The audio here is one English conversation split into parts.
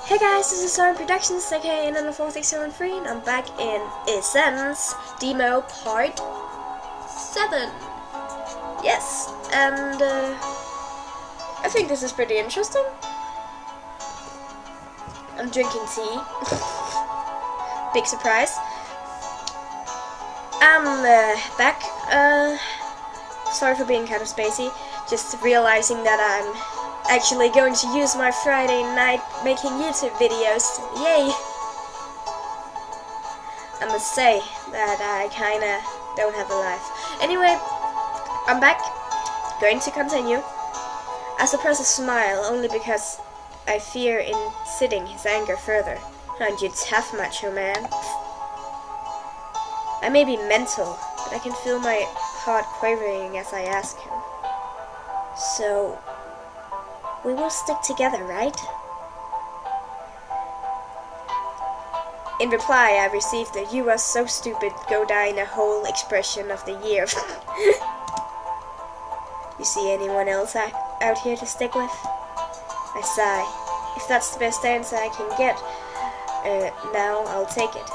Hey guys, this is Soren Productions, aka Nano4673, and I'm back in Essence Demo Part 7. Yes, and I think this is pretty interesting. I'm drinking tea. Big surprise. I'm back. Sorry for being kind of spacey. Just realizing that I'm actually going to use my Friday night making YouTube videos. Yay! I must say that I kinda don't have a life. Anyway, I'm back. Going to continue. I suppress a smile only because I fear inciting his anger further. Aren't you tough, macho man? I may be mental, but I can feel my heart quavering as I ask him. So, we will stick together, right? In reply, I received the "you are so stupid, go die in a hole" expression of the year. You see anyone else out here to stick with? I sigh. If that's the best answer I can get, now I'll take it.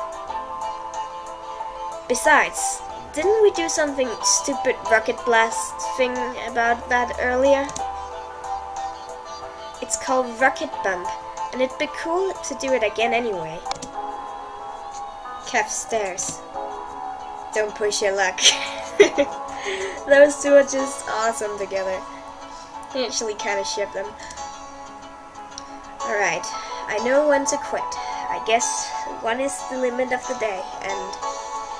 Besides, didn't we do something stupid rocket blast thing about that earlier? It's called Rocket Bump, and it'd be cool to do it again anyway. Kev stares. Don't push your luck. Those two are just awesome together. I actually kinda ship them. Alright, I know when to quit. I guess one is the limit of the day, and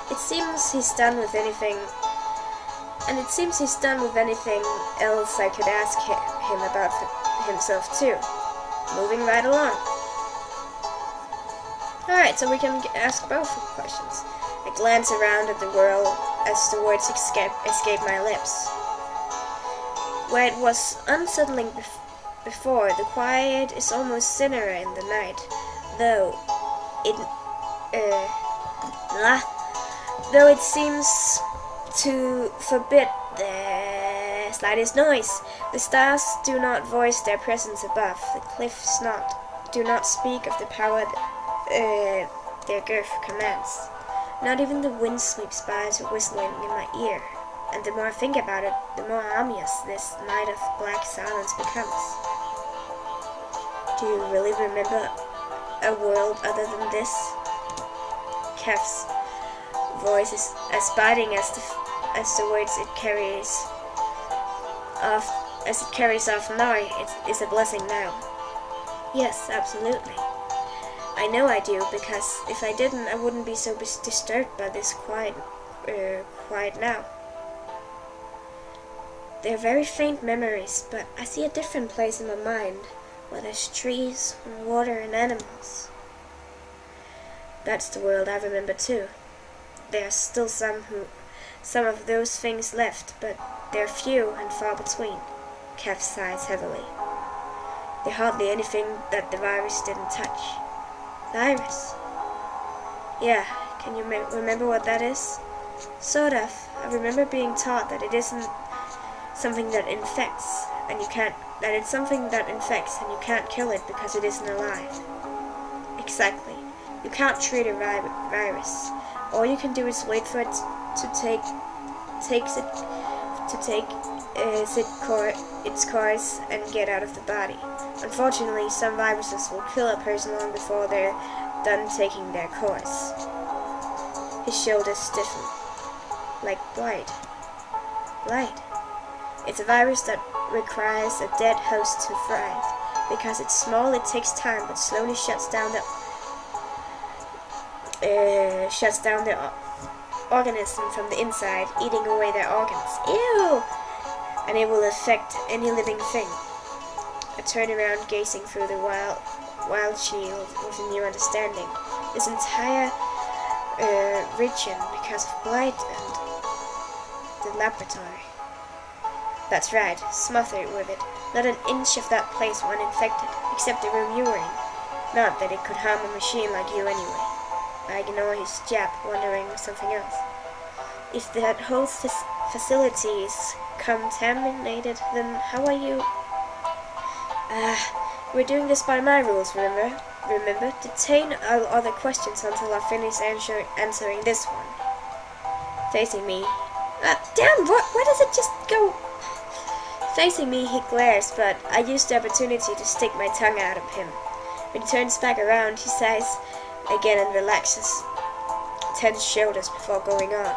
it seems he's done with anything else I could ask him about himself too. Moving right along. Alright, so we can ask both questions. I glance around at the world as the words escape my lips. Where it was unsettling before, the quiet is almost thinner in the night, though it seems to forbid the slightest noise. The stars do not voice their presence above. The cliffs do not speak of the power their girth commands. Not even the wind sweeps by to whistling in my ear. And the more I think about it, the more ominous this night of black silence becomes. Do you really remember a world other than this? Kev's voice is as biting as the words it carries off now. It's a blessing now. Yes, absolutely. I know I do, because if I didn't, I wouldn't be so disturbed by this quiet now. They're very faint memories, but I see a different place in my mind, where there's trees and water and animals. That's the world I remember too. There are still some of those things left, but they're few and far between. Kev sighs heavily. There's hardly anything that the virus didn't touch. Virus? Yeah, can you remember what that is? Sort of. I remember being taught that it isn't something that infects, that it's something that infects and you can't kill it because it isn't alive. Exactly. You can't treat a virus. All you can do is wait for it to take its course and get out of the body. Unfortunately, some viruses will kill a person long before they're done taking their course. His shoulders stiffen. Like blight. Blight. It's a virus that requires a dead host to thrive. Because it's small, it takes time, but slowly shuts down the organism from the inside, eating away their organs. Ew! And it will affect any living thing. I turn around, gazing through the wild shield with a new understanding. This entire region, because of blight and the laboratory. That's right, smothered with it. Not an inch of that place went infected, except the room you were in. Not that it could harm a machine like you anyway. I ignore his jab, wondering something else. If that whole facility is contaminated, then how are you? We're doing this by my rules, remember? remember, detain all other questions until I finish answering this one. Facing me. Damn, why does it just go? Facing me, he glares, but I use the opportunity to stick my tongue out at him. When he turns back around, he sighs again and relaxes tense shoulders before going on.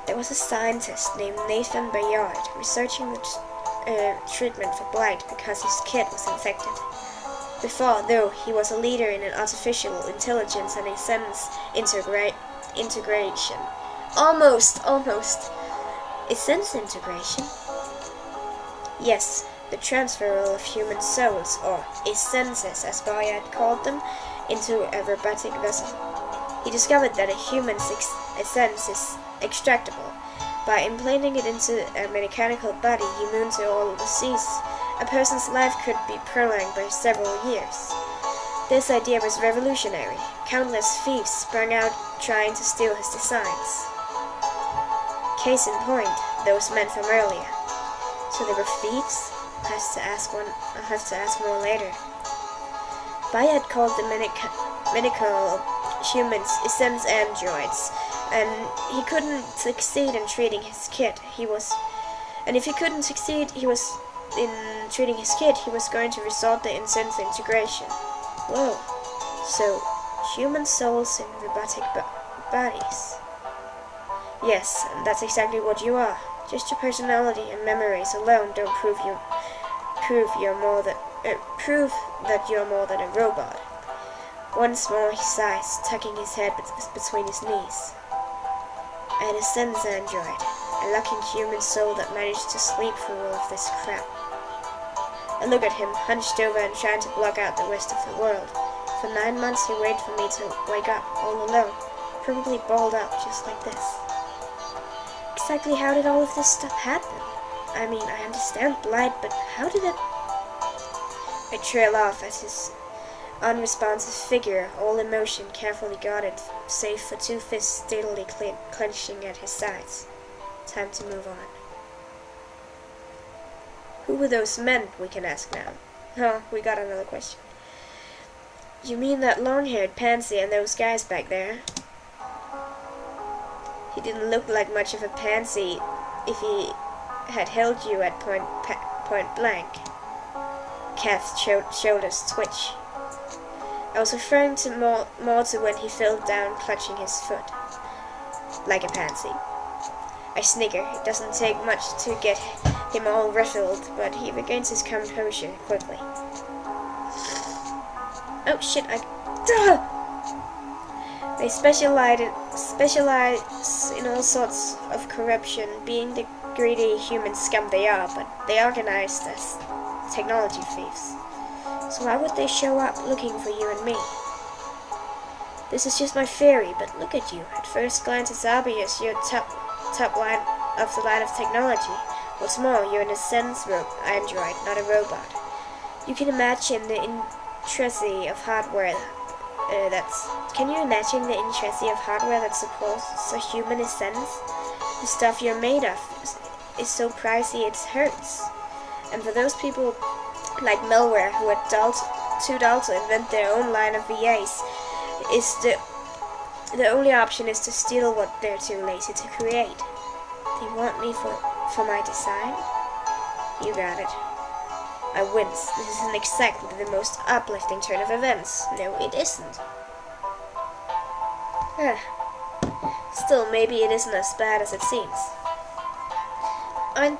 There was a scientist named Nathan Bayard researching the treatment for blight because his kid was infected. Before, though, he was a leader in an artificial intelligence and a sense integration. Almost. A sense integration? Yes, the transferal of human souls, or essences as Bayard called them, into a robotic vessel. He discovered that a human's essence is extractable. By implanting it into a mechanical body immune to all disease, a person's life could be prolonged by several years. This idea was revolutionary. Countless thieves sprang out trying to steal his designs. Case in point, those men from earlier. So they were thieves? I have to ask more later. Bayard called the medical humans essence androids, and he couldn't succeed in treating his kid. If he couldn't succeed, he was going to resort to sense integration. Whoa! So, human souls in robotic bodies. Yes, and that's exactly what you are. Just your personality and memories alone don't prove that you're more than a robot. Once more he sighs, tucking his head between his knees. An essence android, a lucky human soul that managed to sleep through all of this crap. I look at him, hunched over and trying to block out the rest of the world. For 9 months he waited for me to wake up, all alone, probably balled up just like this. Exactly how did all of this stuff happen? I mean, I understand blight, but how did it? I trail off as his unresponsive figure, all emotion carefully guarded, save for 2 fists steadily clenching at his sides. Time to move on. Who were those men, we can ask now? Oh, we got another question. You mean that long-haired pansy and those guys back there? He didn't look like much of a pansy if he had held you at point blank. Kath's shoulders twitch. I was referring to more to when he fell down clutching his foot. Like a pansy. I snigger. It doesn't take much to get him all ruffled, but he regains his composure quickly. Oh shit, They specialize in all sorts of corruption, being the greedy human scum they are, but they organized as technology thieves. So why would they show up looking for you and me? This is just my theory, but look at you. At first glance it's obvious you're top line of the line of technology. What's more, you're in a sense android, not a robot. You can imagine the intricacy of hardware Can you imagine the intricacy of hardware that supports a human essence? The stuff you're made of is so pricey it hurts. And for those people like Malware who are too dull to invent their own line of VAs, the only option is to steal what they're too lazy to create. They want me for my design? You got it. I wince. This isn't exactly the most uplifting turn of events. No, it isn't. Still, maybe it isn't as bad as it seems. Aren't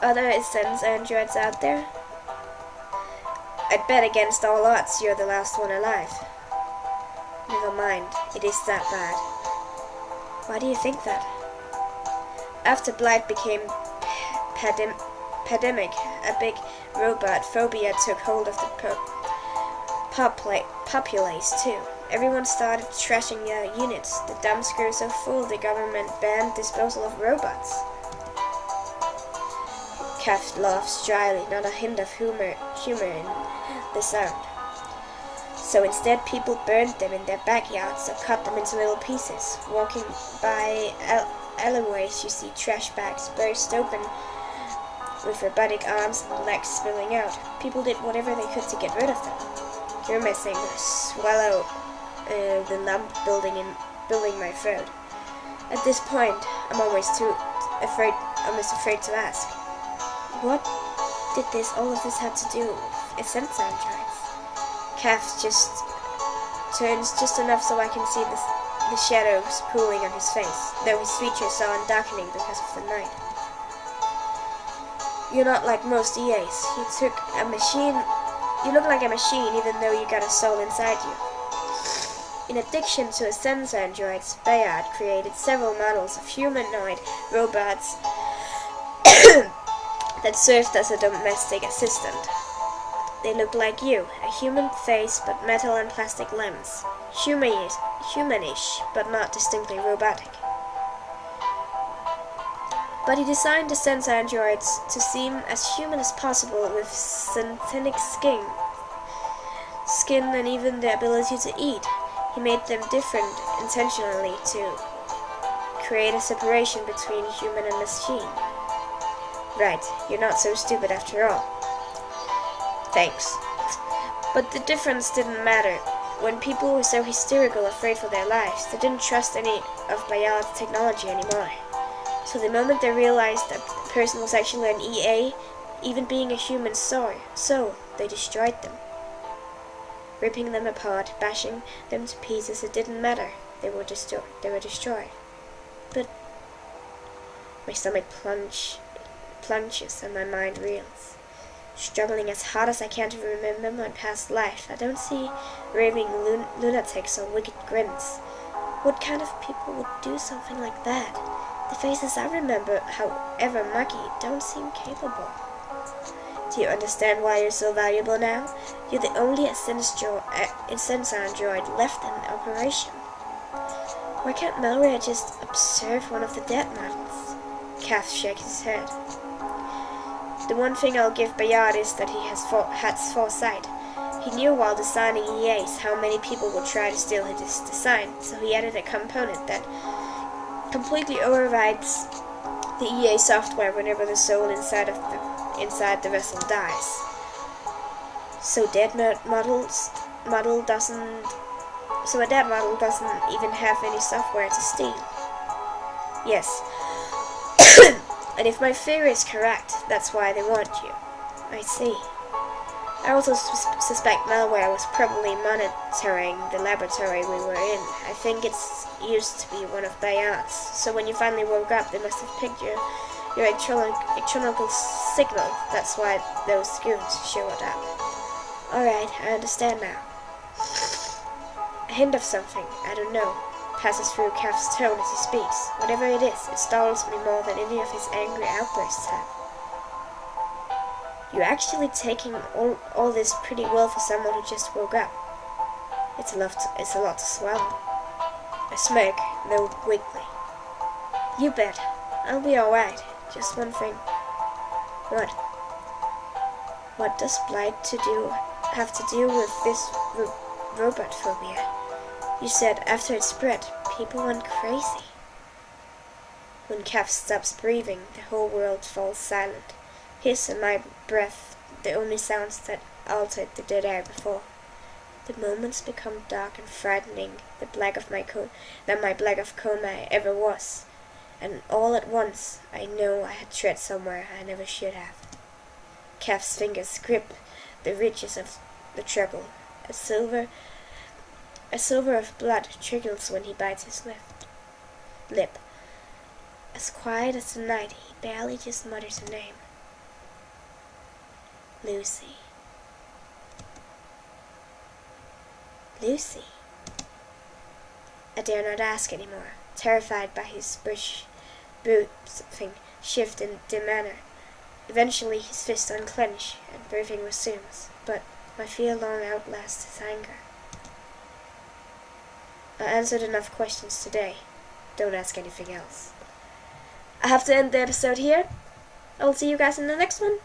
other essence androids out there? I'd bet against all odds you're the last one alive. Never mind, it is that bad. Why do you think that? After blight became pandemic, a big robot phobia took hold of the populace too. Everyone started trashing their units. The dumps grew so full the government banned disposal of robots. Kath laughs dryly, not a hint of humor in the sound. So instead people burned them in their backyards or cut them into little pieces. Walking by alleyways you see trash bags burst open with robotic arms and legs spilling out. People did whatever they could to get rid of them. You're missing. Swallow the lump building my throat. At this point, I'm almost afraid to ask. What did all of this have to do with sense androids? Calf just turns just enough so I can see the shadows pooling on his face, though his features are darkening because of the night. You're not like most EAs. You look like a machine even though you got a soul inside you. In addition to a sense androids, Bayard created several models of humanoid robots that served as a domestic assistant. They look like you, a human face but metal and plastic limbs. Humanish, but not distinctly robotic. But he designed the sense androids to seem as human as possible with synthetic skin and even the ability to eat. He made them different intentionally to create a separation between human and machine. Right, you're not so stupid after all. Thanks. But the difference didn't matter. When people were so hysterical, afraid for their lives, they didn't trust any of Bayard's technology anymore. So the moment they realized that the person was actually an EA, even being a human soul, they destroyed them. Ripping them apart, bashing them to pieces, it didn't matter. They were destroyed. But my stomach plunges and my mind reels. Struggling as hard as I can to remember my past life, I don't see raving lunatics or wicked grins. What kind of people would do something like that? The faces I remember, however muggy, don't seem capable. Do you understand why you're so valuable now? You're the only sense android left in operation. Why can't Malraya just observe one of the dead models? Calf shakes his head. The one thing I'll give Bayard is that he has foresight. He knew while designing EAs how many people would try to steal his design, so he added a component that completely overrides the EA software whenever the soul inside the vessel dies. So a dead model doesn't even have any software to steal. Yes. And if my theory is correct, that's why they want you. I see. I also suspect Malware was probably monitoring the laboratory we were in. I think it's used to be one of Bayard's. So when you finally woke up, they must have picked your electronic signal. That's why those goons showed up. Alright, I understand now. A hint of something, I don't know, passes through Calf's tone as he speaks. Whatever it is, it startles me more than any of his angry outbursts have. You're actually taking all this pretty well for someone who just woke up. It's a lot to swallow. I smirk, though weakly. You bet. I'll be alright. Just one thing. What? What does Blight have to do with this robot phobia? You said after it spread, people went crazy. When Calf stops breathing, the whole world falls silent. His and my breath, the only sounds that altered the dead air before. The moments become dark and frightening, than my black of coma ever was. And all at once, I know I had tread somewhere I never should have. Calf's fingers grip the ridges of the treble. A silver of blood trickles when he bites his lip. As quiet as the night, he barely just mutters a name. Lucy. Lucy. I dare not ask anymore, terrified by his bruising shift in demeanor. Eventually his fists unclench and breathing resumes, but my fear long outlasts his anger. I answered enough questions today. Don't ask anything else. I have to end the episode here. I'll see you guys in the next one.